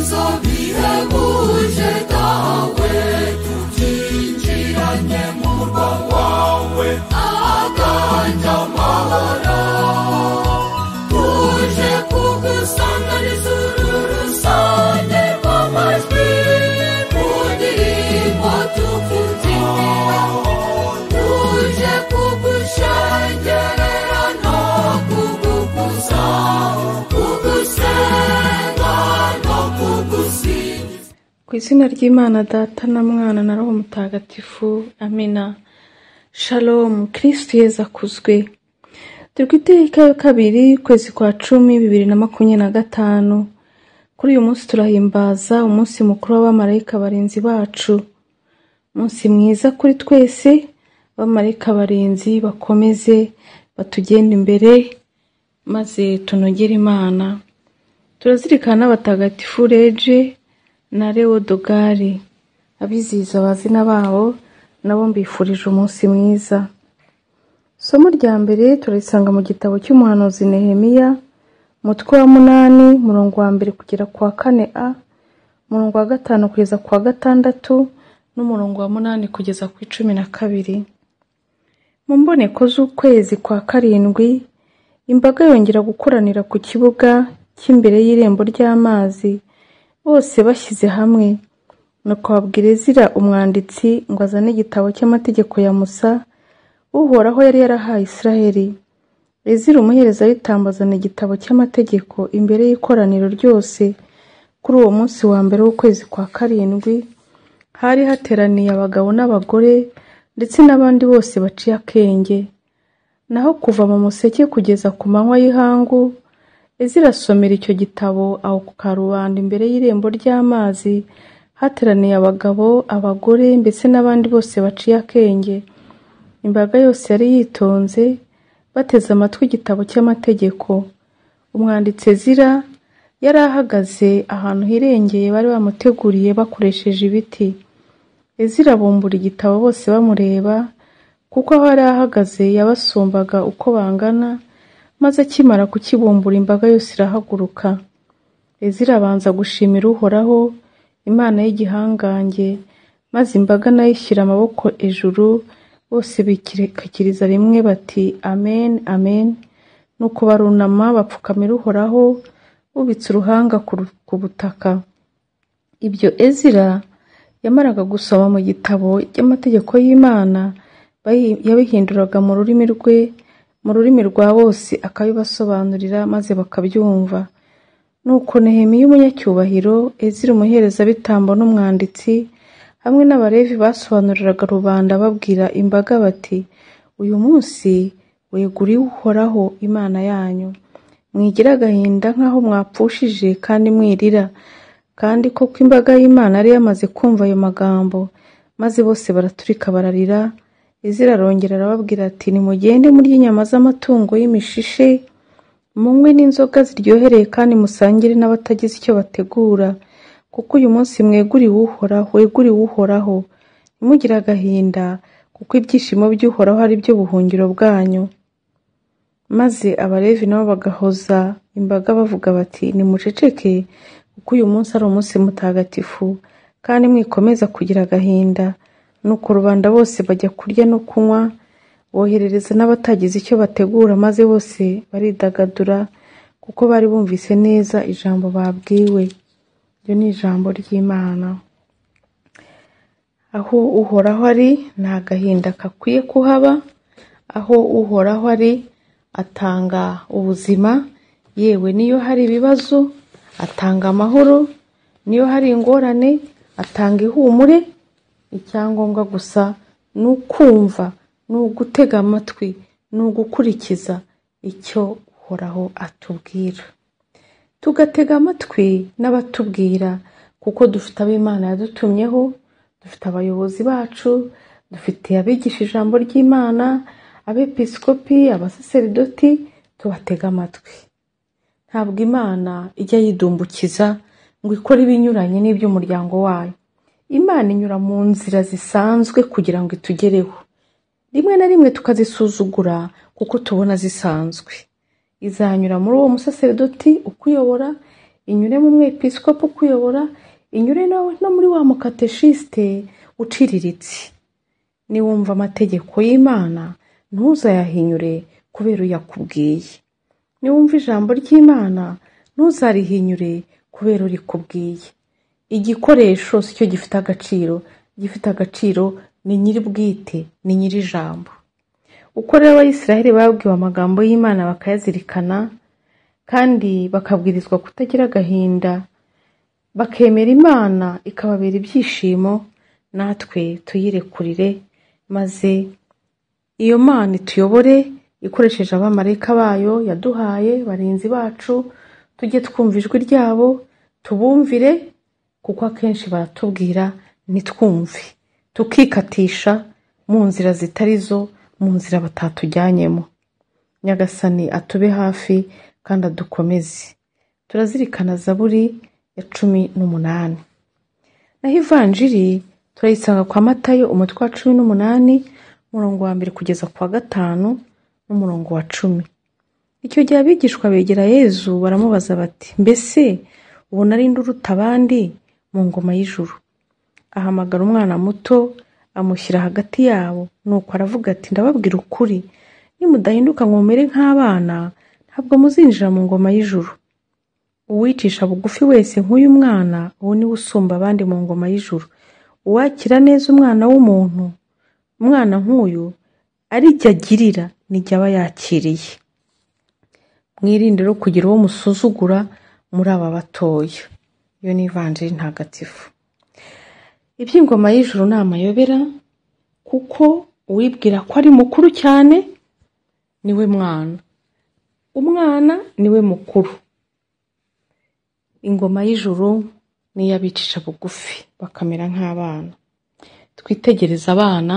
ibyiza bihebuje dawe tubyinjiranye mu murwa wawe ahaganje amahoro tuje kugusanganiza uru rusange rw'amajwi mu ndirimbo tukubyinira tuje kugushengerera no kugukuza kugusenga no kugusingiza. Ku izina ry'Imana Data na Mwana na Roho Mutagatifu, amina. Shalom, Kristo Yezu akuzwe. Turi ku itariki ya 2 ukwezi kwa 10 2025. Kuri uyu munsi turahimbaza umunsi mukuru w'abamarayika barinzi bacu. Umunsi mwiza kuri twese, abamarayika barinzi bakomeze batugenda imbere maze tunogere Imana. Turazirikana abatagatifu Reje na Leodogari, abizihiza abazina babo nabo mbifurije umunsi mwiza. Somo rya mbere turisanga mu gitabo cy'umuhanuzi Nehemiya, umutwe wa 8, umurongo wa 1 kugera kwa 4a, umurongo wa 5 kugeza kwa 6, n'umurongo wa 8 kugeza ku 12. Mu mboneko z'ukwezi kwa 7, imbaga yongera gukoranira ku kibuga cy'imbere y'irembo ry'amazi, bose bashyize hamwe. Nuko babwira Ezira umwanditsi ngo azane igitabo cy'amategeko ya Musa Uhoraho yari yarahaye Isiraheli. Ezira umuherezabitambo azana igitabo cy'amategeko imbere y'ikoraniro ryose. Kuri uwo munsi wa mbere w'ukwezi kwa 7 hari hateraniye abagabo n'abagore ndetse n'abandi bose baciye akenge. Naho kuva mu museke kugeza ku manywa y'ihangu, Ezira asomera icyo gitabo aho ku karubanda imbere y'irembo ry'amazi, hateraniye abagabo, abagore mbese n'abandi bose baciye akenge. Imbaga yose yari yitonze bateze amatwi igitabo cy'amategeko. Umwanditsi Ezira yari ahagaze ahantu hirengeye bari bamuteguriye bakoresheje ibiti. Ezira bumbura igitabo bose bamureba, kuko aho yari ahagaze yabasumbaga uko bangana, maze akimara kukibumbura imbaga yose irahaguruka. Ezira abanza gushimira Uhoraho, Imana y'igihangange, maze imbaga nayo ishyira amaboko ejuru, bose bikirikiriza rimwe bati amen amen. Nuko barunama bapfukamira Uhoraho bubitse uruhanga ku butaka. Ibyo Ezira yamaraga gusoma mu gitabo cy'amategeko y'Imana, yabihinduraga mu rurimi rwa bose akabibasobanurira maze bakabyumva. Nuko Nehemiya umunyacyubahiro, Ezira umuherezabitambo n'umwanditsi hamwe n'Abalevi basobanuriraga rubanda babwira imbaga bati, uyu munsi weguriwe Uhoraho Imana yanyu. Mwigira agahinda nk'aho mwapfushije kandi mwirira. Kandi koko imbaga y'Imana yari yamaze kumva ayo magambo, maze bose baraturika bararira. Ezira arongera arababwira ati, nimugende murye inyama z'amatungo y'imishishe, munywe n'inzoga ziryohereye kandi musangire n'abatagize icyo bategura, kuko uyu munsi weguriwe Uhoraho. Ntimugire agahinda, kuko ibyishimo by'Uhoraho ari byo buhungiro bwanyu. Maze Abalevi nabo bagahoza imbaga bavuga bati, nimuceceke, kuko uyu munsi ari umunsi mutagatifu, kandi mwikomeza kugira agahinda. Nuko rubanda bose bajya kurya no kunywa, boherereza n'abatagize icyo bategura, maze bose baridagadura, kuko bari bumvise neza ijambo babwiwe. Iryo ni ijambo ry'Imana. Aho Uhoraho ari nta gahinda kakwiye kuhaba. Aho Uhoraho ari atanga ubuzima, yewe niyo hari ibibazo atanga amahoro, niyo hari ingorane atanga ihumure. Icyangombwa gusa ni ukumva, ni ugutega amatwi, ni ugukurikiza icyo Uhoraho atubwira. Tugatega amatwi n'abatubwira, kuko dufite ab'Imana yadutumyeho, dufite abayobozi bacu, dufite abigisha ijambo ry'Imana, abepiskopi, abasaseridoti, tubatega amatwi. Ntabwo Imana ijya yidumbukiza ngo ikore ibinyuranye n'iby'umuryango wayo. Imana inyura mu nzira zisanzwe kugira ngo itugereho. Rimwe na rimwe tukazisuzugura kuko tubona zisanzwe. Izanyura muri uwo musaseridoti ukuyobora, inyure mu mwepiskopo ukuyobora, inyure no muri wa mukateshiste uciriritse. Niwumva amategeko y'Imana ntuzayahinyure kubera uyakubwiye. Niwumva ijambo ry'Imana ntuzarihinyure kubera urikubwiye. Igikoresho si cyo gifite agaciro, gifite agaciro ni nyiri bwite, ni nyiri ijambo. Uko rero Abayisiraheli babwiwe amagambo y'Imana bakayazirikana kandi bakabwirizwa kutagira agahinda, bakemera Imana ikababera ibyishimo, natwe tuyirekurire maze iyo Mana ituyobore ikoresheje abamarayika bayo yaduhaye barinzi bacu. Tujye twumva ijwi ryabo, tubumvire, kuko akenshi baratubwira ntitwumve, tukikatisha mu nzira zitari zo, mu nzira batatujyanyemo. Nyagasani atube hafi kandi adukomeze. Turazirikana Zaburi ya 18. Naho ivanjiri turayisanga kwa Matayo umutwe wa 18 umurongo wa 1 kugeza kwa 5 n'umurongo wa 10. Icyo gihe abigishwa begera Yezu baramubaza bati, mbese ubona ari nde uruta abandi mu ngoma y'ijuru? Ahamagara umwana muto amushyira hagati yabo, nuko aravuga ati, ndababwira ukuri, nimudahinduka ngo mumere nk'abana ntabwo muzinjira mu ngoma y'ijuru. Uwicisha bugufi wese nk'uyu mwana, uwo niwe usumba abandi mu ngoma y'ijuru. Uwakira neza umwana w'umuntu, umwana nk'uyu arijya agirira nijya aba yakiriye. Mwirinde rero kugira uwo musuzugura muri aba batoya. Iyo ni ivanjiri ntagatifu. Iby'ingoma y'ijuru ni amayobera, kuko uwibwira ko ari mukuru cyane niwe mwana, umwana niwe mukuru. Ingoma y'ijuru ni iy'abicisha bugufi bakamera nk'abana. Twitegereza abana,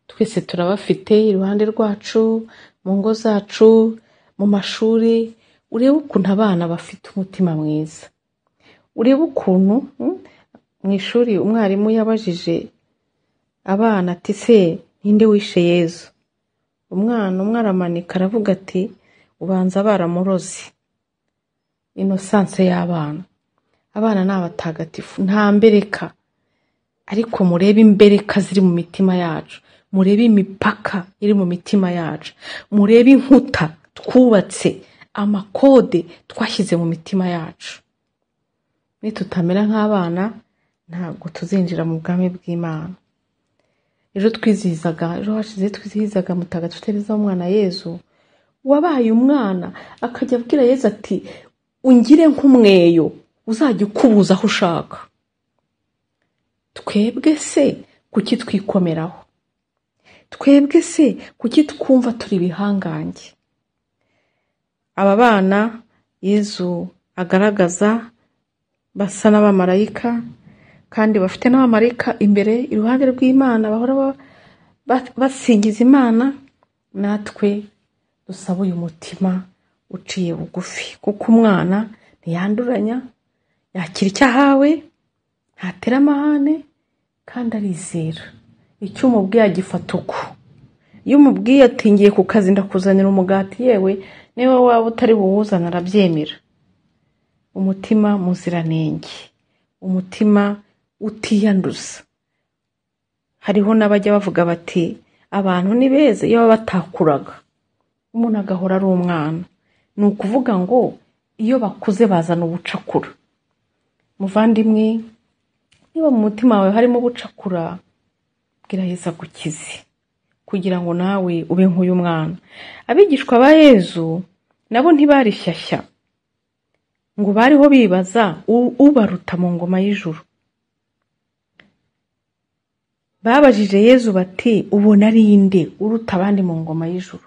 twese turabafite iruhande rwacu, mu ngo zacu, mu mashuri. Urebe ukuntu abana bafite umutima mwiza. Urebe ukuntu mu ishuri umwarimu yabajije abana ati, se ninde wishe Yezu? Umwana umwe aramanika aravuga ati, ubanza baramurozi. Innocence y'abana. Abana ni abatagatifu, nta mbereka. Ariko murebe imbereka ziri mu mitima yacu, murebe imipaka iri mu mitima yacu, murebe inkuta twubatse, amakode twashyize mu mitima yacu. Nitutamera nk'abana ntabwo tuzinjira mu bwami bw'Imana. Ejo hashize twizihizaga Mutagatifu Tereza w'umwana Yezu, wabaye umwana akajya abwira Yezu ati, ungire nk'umweyo uzajya ukubuza aho ushaka. Twebwe se kuki twikomeraho? Twebwe se kuki twumva turi ibihangange? Aba bana Yezu agaragaza basa n'abamarayika, kandi bafite n'abamarayika imbere iruhande rw'Imana bahora basingiza Imana. Natwe dusaba uyu mutima uciye bugufi, kuko umwana ntiyanduranya, yakira icyo ahawe, ntatera amahane, kandi arizera. Icyo umubwiye agifata uko. Iyo umubwiye ati ngiye ku kazi ndakuzanira umugati, yewe niba waba utari buwuzana arabyemera. Umutima muziranenge, umutima utiyanduza. Hariho n'abajya bavuga bati, abantu ni beza iyo batakuraga, umuntu agahora ari umwana. Ni ukuvuga ngo iyo bakuze bazana ubucakura. Muvandimwe, niba mu mutima wawe harimo ubucakura, bwira Yezu agukize, kugira ngo nawe ube nk'uyu mwana. Abigishwa ba Yezu nabo ntibari shyashya ngo bariho bibaza ubaruta mu ngoma y'ijuru. Babajije Yezu bati, ubona ari nde uruta abandi mu ngoma y'ijuru?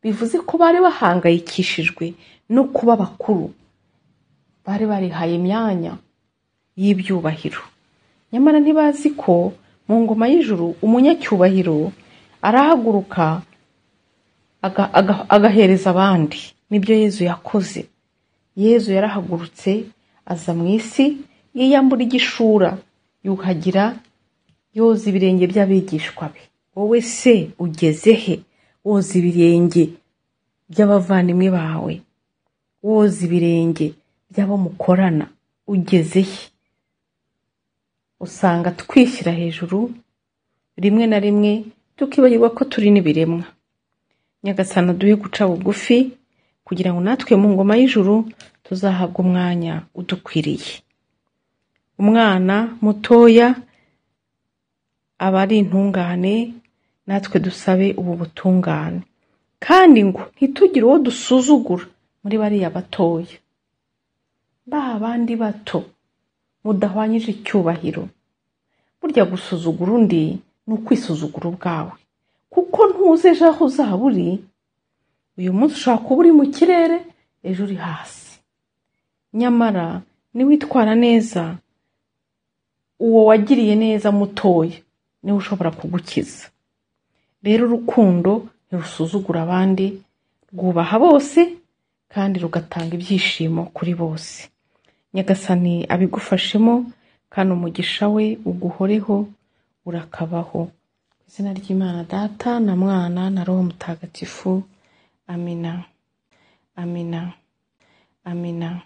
Bivuze ko bari bahangayikishijwe no kuba bakuru, bari barihaye imyanya y'ibyubahiro. Nyamara ntibazi ko mu ngoma y'ijuru umunyacyubahiro arahaguruka agahereza abandi. Nibyo Yezu yakoze. Yezu yarahagurutse aza mu isi, yiyambura igishura, yuhagira, yoza ibirenge by'abigishwa be. Wowe se ugeze he? Woza ibirenge by'abavandimwe bawe, woza ibirenge by'abo mukorana, ugezeye. Usanga twishyira hejuru rimwe na rimwe tukibagirwa ko turi n'ibiremwa. Nyagasani aduhe guca bugufi kugira ngo natwe mu ngoma y'ijuru tuzahabwe umwanya udukwiriye. Umwana mutoya aba ari intungane, natwe dusabe ubu butungane. Kandi ngo ntitugire uwo dusuzugura muri bariya batoya. Abandi bato mudahwanyije icyubahiro. Burya gusuzugura undi ni ukwisuzugura ubwawe. Kuko ntuzi ejo aho uzaba uri. Uyu munsi ushobora kuba uri mu kirere, ejo uri hasi. Nyamara niwitwara neza, uwo wagiriye neza mutoya niwe ushobora kugukiza. Rero urukundo ntirusuzugura abandi, rwubaha bose kandi rugatanga ibyishimo kuri bose. Nyagasani abigufashemo kandi umugisha we uguhoreho urakabaho. Mu izina ry'Imana Data na Mwana na Roho Mutagatifu. Amina. Amina. Amina.